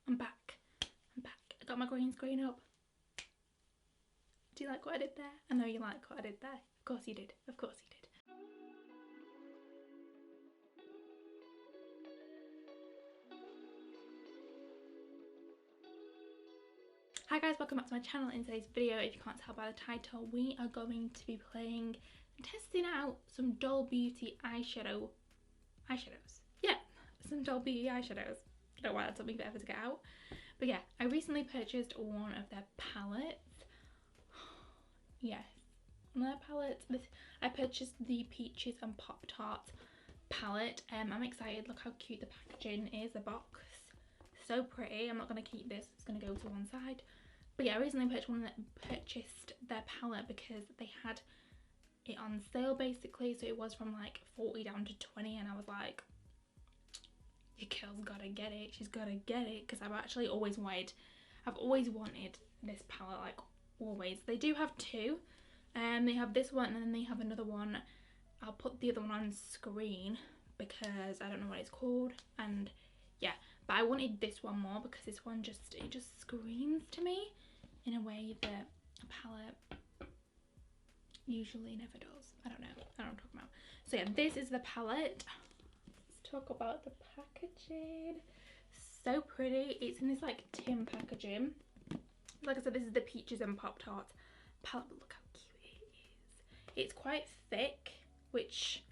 I'm back. I'm back. I got my green screen up. Do you like what I did there? I know you like what I did there. Of course you did. Of course you did. Hi guys, welcome back to my channel. In today's video, if you can't tell by the title, we are going to be playing and testing out some Doll Beauty eyeshadows. Yeah, some Doll Beauty eyeshadows. I don't know why that took me forever to get out. But yeah, I recently purchased one of their palettes. Yes, one of their palettes. I purchased the Peaches and Pop Tarts palette. I'm excited. Look how cute the packaging is, the box. So pretty. I'm not going to keep this, it's going to go to one side. But yeah, I recently purchased their palette because they had it on sale basically. So it was from like 40 down to 20, and I was like, your girl's gotta get it, she's gotta get it, because I've always wanted this palette, like always. They do have two, they have this one and then they have another one. I'll put the other one on screen because I don't know what it's called, and yeah, but I wanted this one more because this one just screams to me in a way that a palette usually never does. I don't know what I'm talking about. So yeah, this is the palette. Let's talk about the packaging. So pretty. It's in this like tin packaging. Like I said, this is the Peaches and Pop Tarts palette, but look how cute it is. It's quite thick, which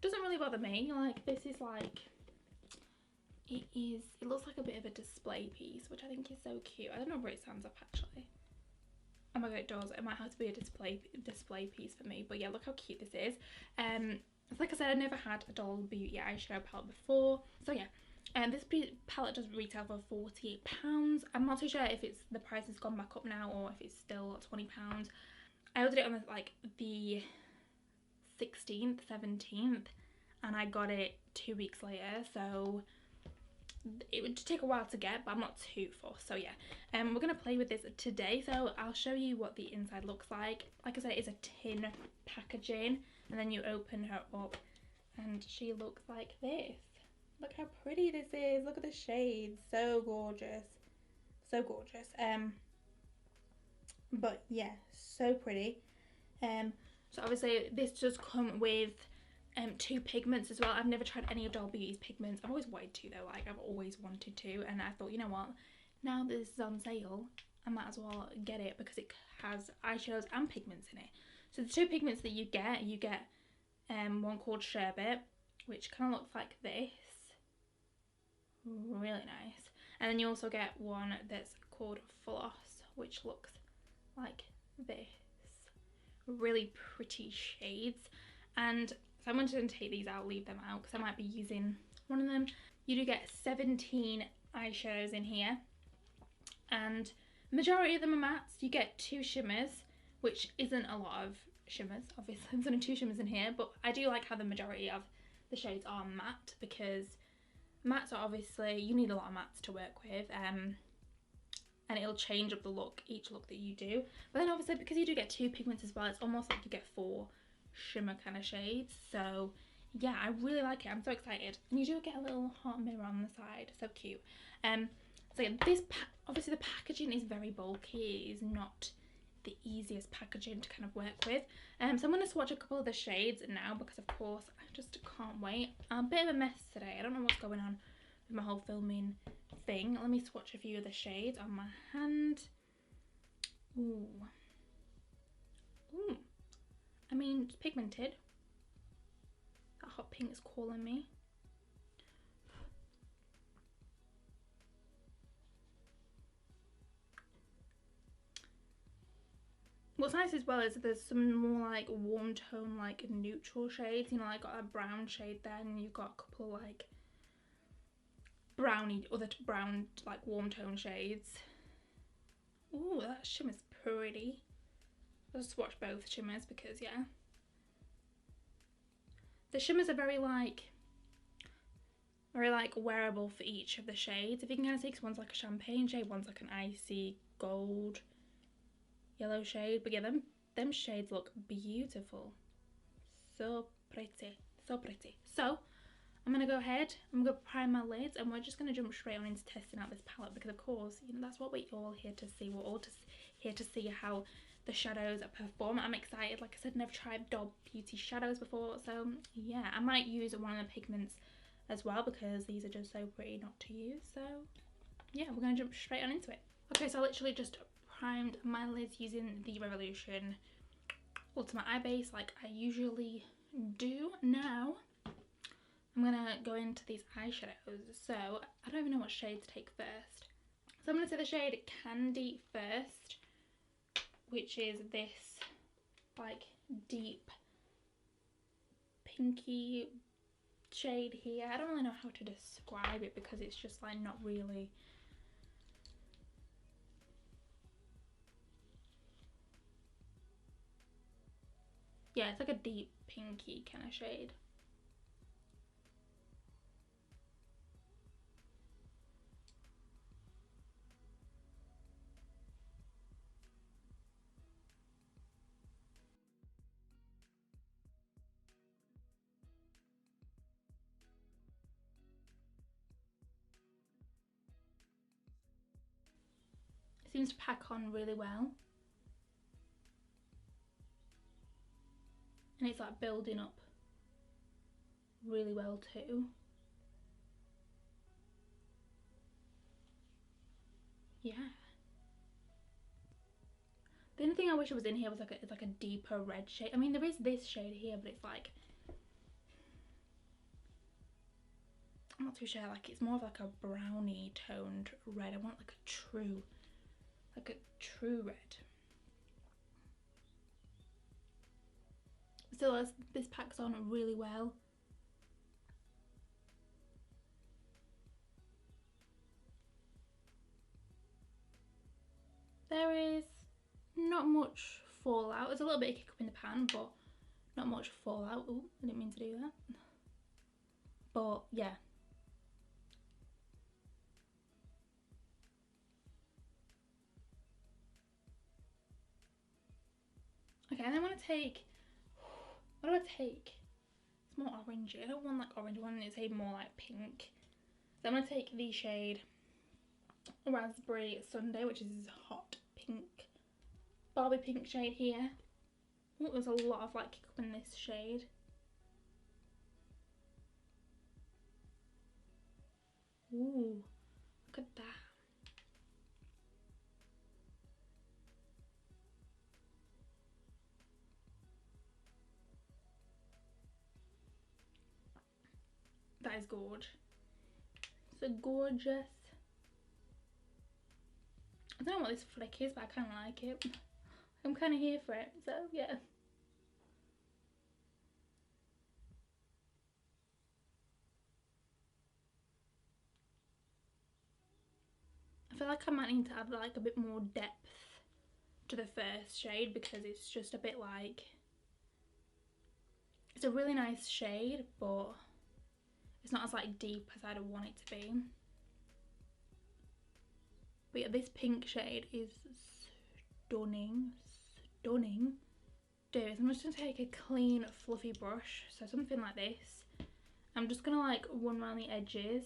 doesn't really bother me. Like, this is like, it looks like a bit of a display piece, which I think is so cute. I don't know where it stands up actually. Oh my god, it does. It might have to be a display piece for me. But yeah, look how cute this is. Like I said, I never had a Doll Beauty eyeshadow palette before. So yeah, this palette does retail for £48. I'm not too sure if the price has gone back up now or if it's still £20. I ordered it on the 16th, 17th, and I got it 2 weeks later. So it would take a while to get, but I'm not too fussed. So yeah, we're gonna play with this today. So I'll show you what the inside looks like. Like I said, it's a tin packaging, and then you open her up and she looks like this. Look how pretty this is. Look at the shades. So gorgeous, so gorgeous. But yeah, so pretty. So obviously this does come with two pigments as well. I've never tried any of Doll Beauty's pigments. I've always wanted to though, like I've always wanted to, and I thought, you know what, now that this is on sale, I might as well get it because it has eyeshadows and pigments in it. So the two pigments that you get one called Sherbet, which kind of looks like this, really nice, and then you also get one that's called Floss, which looks like this. Really pretty shades. And so I'm going to take these out, leave them out, because I might be using one of them. You do get 17 eyeshadows in here, and majority of them are mattes. You get 2 shimmers, which isn't a lot of shimmers, obviously. There's only 2 shimmers in here, but I do like how the majority of the shades are matte, because mattes are obviously, you need a lot of mattes to work with, and it'll change up the look, each look that you do. But then obviously, because you do get 2 pigments as well, it's almost like you get 4 shimmer kind of shades. So yeah, I really like it. I'm so excited. And you do get a little heart mirror on the side. So cute. So yeah, obviously the packaging is very bulky. It is not the easiest packaging to kind of work with. So I'm going to swatch a couple of the shades now because of course I just can't wait. I'm a bit of a mess today. I don't know what's going on with my whole filming thing. Let me swatch a few of the shades on my hand. Ooh. Ooh. I mean, it's pigmented. That hot pink is calling me. What's nice as well is there's some more like warm tone, like neutral shades. You know, I got a brown shade there, and you've got a couple like other brown like warm tone shades. Ooh, that shimmer's pretty. I'll just swatch both shimmers because yeah, the shimmers are very like wearable for each of the shades. If you can kind of see, 'cause one's like a champagne shade, one's like an icy gold yellow shade. But yeah, them shades look beautiful. So pretty, so pretty. So I'm going to go ahead, I'm going to prime my lids, and we're just going to jump straight on into testing out this palette, because of course, you know, that's what we're all here to see. We're all here to see how the shadows perform. I'm excited. Like I said, never tried Doll Beauty shadows before, so yeah, I might use one of the pigments as well, because these are just so pretty not to use. So yeah, we're going to jump straight on into it. Okay, so I literally just primed my lids using the Revolution Ultimate Eye Base like I usually do. Now I'm gonna go into these eyeshadows. So I don't even know what shade to take first. So I'm gonna take the shade Candy first, which is this like deep pinky shade here. I don't really know how to describe it because it's just like not really. Yeah, it's like a deep pinky kind of shade. It seems to pack on really well. And it's like building up really well too. Yeah. The only thing I wish it was in here was like a deeper red shade. I mean, there is this shade here, but it's like, I'm not too sure. Like, it's more of like a brownie toned red. I want like a true red. Still, this packs on really well. There is not much fallout. There's a little bit of kick up in the pan, but not much fallout. Oh, I didn't mean to do that. But yeah. Okay, and I want to take, what do I take? It's more orangey. I don't want like orange, I want it to say more like pink. So I'm going to take the shade Raspberry Sundae, which is this hot pink, Barbie pink shade here. Oh, there's a lot of like kick up in this shade. Ooh, look at that. That is gorgeous. So gorgeous. I don't know what this flick is, but I kind of like it. I'm kind of here for it, so yeah. I feel like I might need to add like a bit more depth to the first shade, because it's just a bit like, it's a really nice shade, but it's not as like deep as I'd want it to be. But yeah, this pink shade is stunning, stunning. Dude, I'm just gonna take a clean fluffy brush, so something like this. I'm just gonna like run around the edges,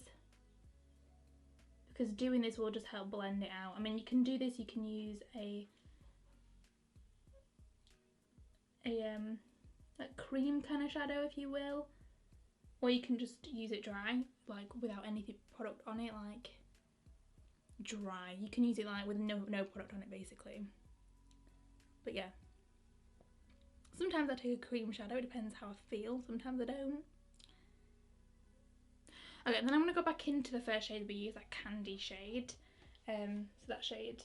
because doing this will just help blend it out. I mean, you can do this, you can use a cream kind of shadow, if you will, or you can just use it dry, like without any product on it, like dry. You can use it like with no product on it, basically. But yeah, sometimes I take a cream shadow, it depends how I feel, sometimes I don't. Okay, then I'm going to go back into the first shade we used, that candy shade. So that shade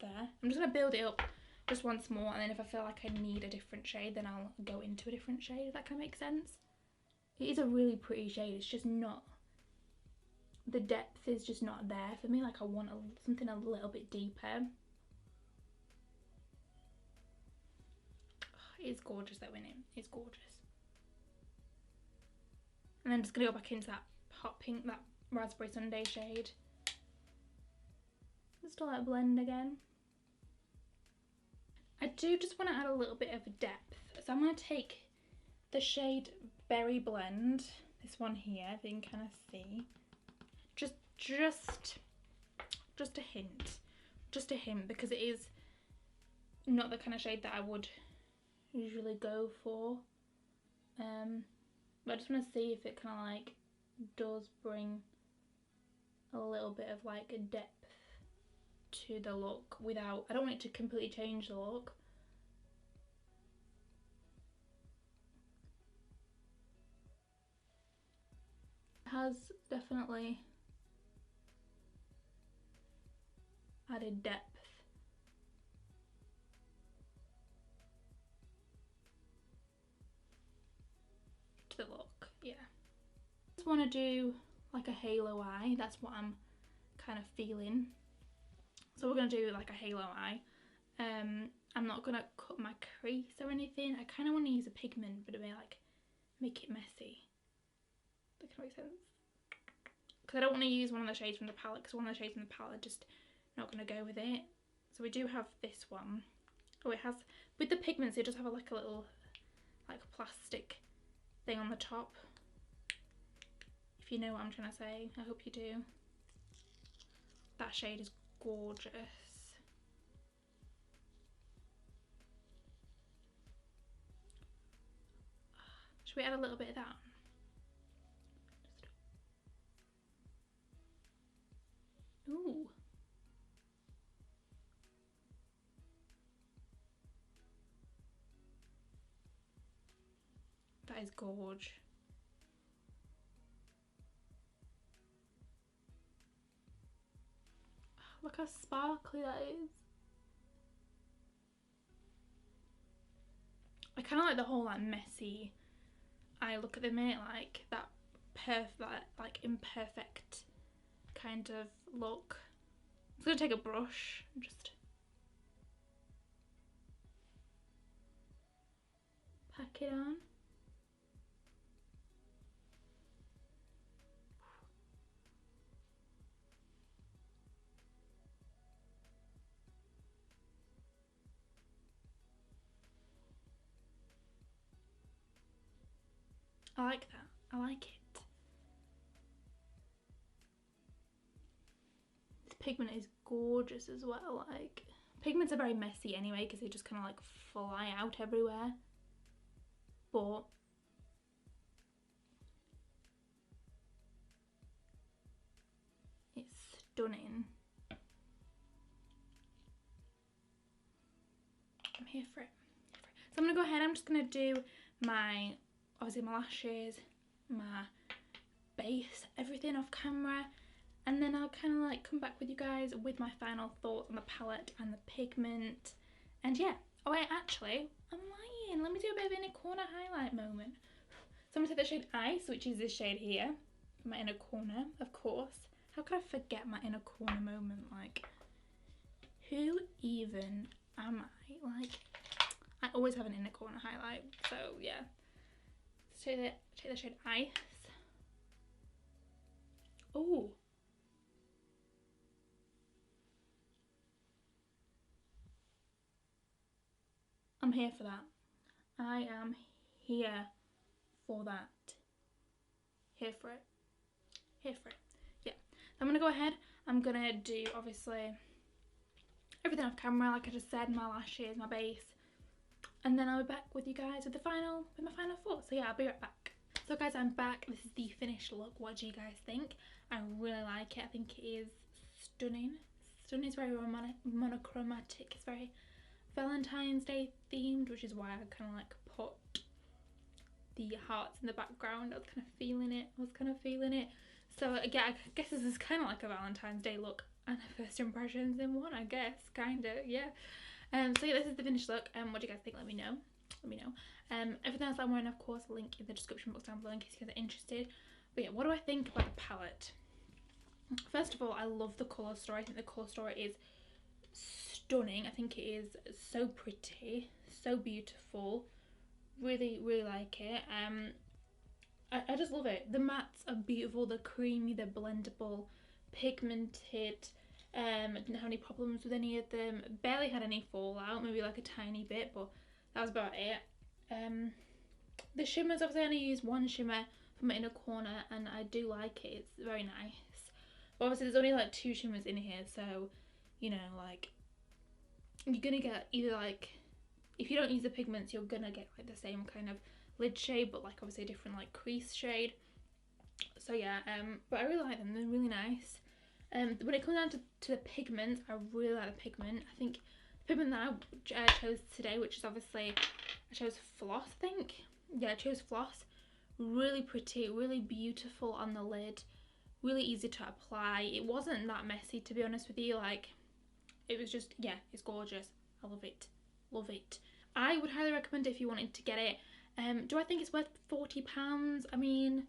there. I'm just going to build it up just once more, and then if I feel like I need a different shade, then I'll go into a different shade, if that kind of makes sense. It is a really pretty shade, it's just not, the depth is just not there for me. Like, I want something a little bit deeper. It's gorgeous though, isn't it? It's gorgeous. And then I'm just going to go back into that hot pink, that Raspberry Sundae shade. Just to like blend again. I do just want to add a little bit of depth. So I'm going to take the shade Berryblend. this one here, if you can kind of see. Just a hint. Just a hint, because it is not the kind of shade that I would usually go for. But I just want to see if it kind of like does bring a little bit of like a depth to the look without, I don't want it to completely change the look. It has definitely added depth. To the look, yeah. I just want to do like a halo eye, that's what I'm kind of feeling. So we're going to do like a halo eye. I'm not going to cut my crease or anything. I kind of want to use a pigment, but like make it messy. That can make sense. Because I don't want to use one of the shades from the palette, because one of the shades from the palette just not going to go with it. So we do have this one. Oh, it has, with the pigments, it does have like a little like plastic thing on the top. If you know what I'm trying to say, I hope you do. That shade is gorgeous. Should we add a little bit of that? Ooh. That is gorge. Look how sparkly that is. I kind of like the whole like messy eye look at the minute, like that like imperfect kind of look. I'm just gonna take a brush and just pack it on. I like that. I like it. This pigment is gorgeous as well. Like, pigments are very messy anyway because they just kind of like fly out everywhere. But it's stunning. I'm here for it. So I'm gonna go ahead. I'm just gonna do my, obviously my lashes, my base, everything off camera, and then I'll kind of like come back with you guys with my final thoughts on the palette and the pigment. And yeah, oh wait, actually I'm lying, let me do a bit of inner corner highlight moment. So I'm gonna take the shade Ice, which is this shade here, for my inner corner, of course. How could I forget my inner corner moment? Like, who even am I? Like, I always have an inner corner highlight, so yeah. Take the shade Ice. Oh, I'm here for that. I am here for that. Here for it. Here for it. Yeah. I'm gonna go ahead. I'm gonna do obviously everything off camera, like I just said, my lashes, my base, and then I'll be back with you guys with my final thoughts. So yeah, I'll be right back. So guys, I'm back. This is the finished look. What do you guys think? I really like it. I think it is stunning. Stunning is very monochromatic. It's very Valentine's Day themed, which is why I kind of like put the hearts in the background. I was kind of feeling it. So yeah, I guess this is kind of like a Valentine's Day look and a first impressions in one, I guess, kind of, yeah. So yeah, this is the finished look. What do you guys think? Let me know. Everything else I'm wearing, of course, link in the description box down below in case you guys are interested. But yeah, what do I think about the palette? First of all, I love the colour story. I think the colour story is stunning. I think it is so pretty, so beautiful. Really, really like it. I just love it. The mattes are beautiful, they're creamy, they're blendable, pigmented. Didn't have any problems with any of them. Barely had any fallout, maybe like a tiny bit, but that was about it. The shimmers, obviously I only used one shimmer from it in a corner, and I do like it. It's very nice. But obviously there's only like 2 shimmers in here, so you know, like, you're gonna get either like, if you don't use the pigments, you're gonna get like the same kind of lid shade, but like obviously a different like crease shade. So yeah, but I really like them. They're really nice. When it comes down to the pigments, I really like the pigment. I think the pigment that I chose today, which is obviously, I chose Floss, I think. Yeah, I chose Floss. Really pretty, really beautiful on the lid. Really easy to apply. It wasn't that messy, to be honest with you. Like, it was just, yeah, it's gorgeous. I love it. Love it. I would highly recommend it if you wanted to get it. Do I think it's worth £40? I mean,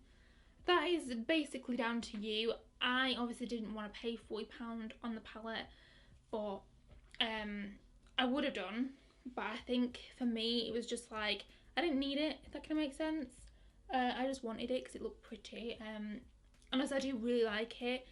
that is basically down to you. I obviously didn't want to pay £40 on the palette, but I would have done. But I think for me, it was just like, I didn't need it, if that kind of makes sense. I just wanted it because it looked pretty. Honestly, I do really like it,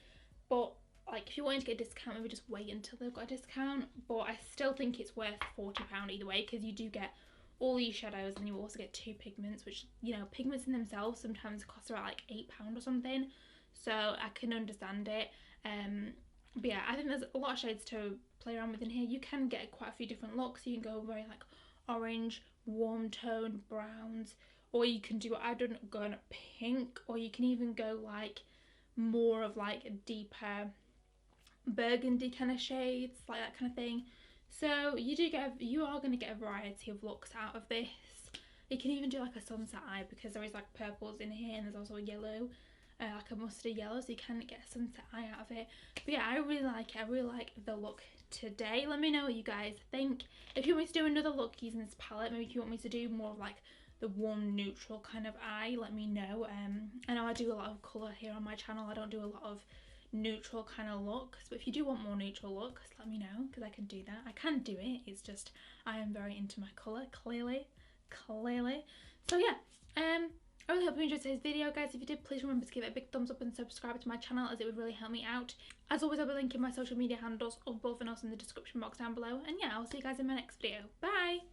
but like, if you wanted to get a discount, maybe just wait until they've got a discount. But I still think it's worth £40 either way, because you do get all these shadows and you also get 2 pigments, which, you know, pigments in themselves sometimes cost about like £8 or something, so I can understand it. But yeah, I think there's a lot of shades to play around with in here. You can get quite a few different looks. You can go very like orange, warm tone, browns, or you can do what I've done, go on pink, or you can even go like more of like a deeper burgundy kind of shades, like that kind of thing. So you are going to get a variety of looks out of this. You can even do like a sunset eye, because there is like purples in here, and there's also a yellow, like a mustard yellow, so you can get a sunset eye out of it. But yeah, I really like it. I really like the look today. Let me know what you guys think. If you want me to do another look using this palette, maybe if you want me to do more of like the warm neutral kind of eye, let me know. I know I do a lot of colour here on my channel. I don't do a lot of neutral kind of looks, but if you do want more neutral looks, let me know, because I can do that. I can do it. It's just I am very into my colour, clearly. So yeah, I really hope you enjoyed today's video, guys. If you did, please remember to give it a big thumbs up and subscribe to my channel, as it would really help me out. As always, I'll be linking my social media handles above and also in the description box down below. And yeah, I'll see you guys in my next video. Bye!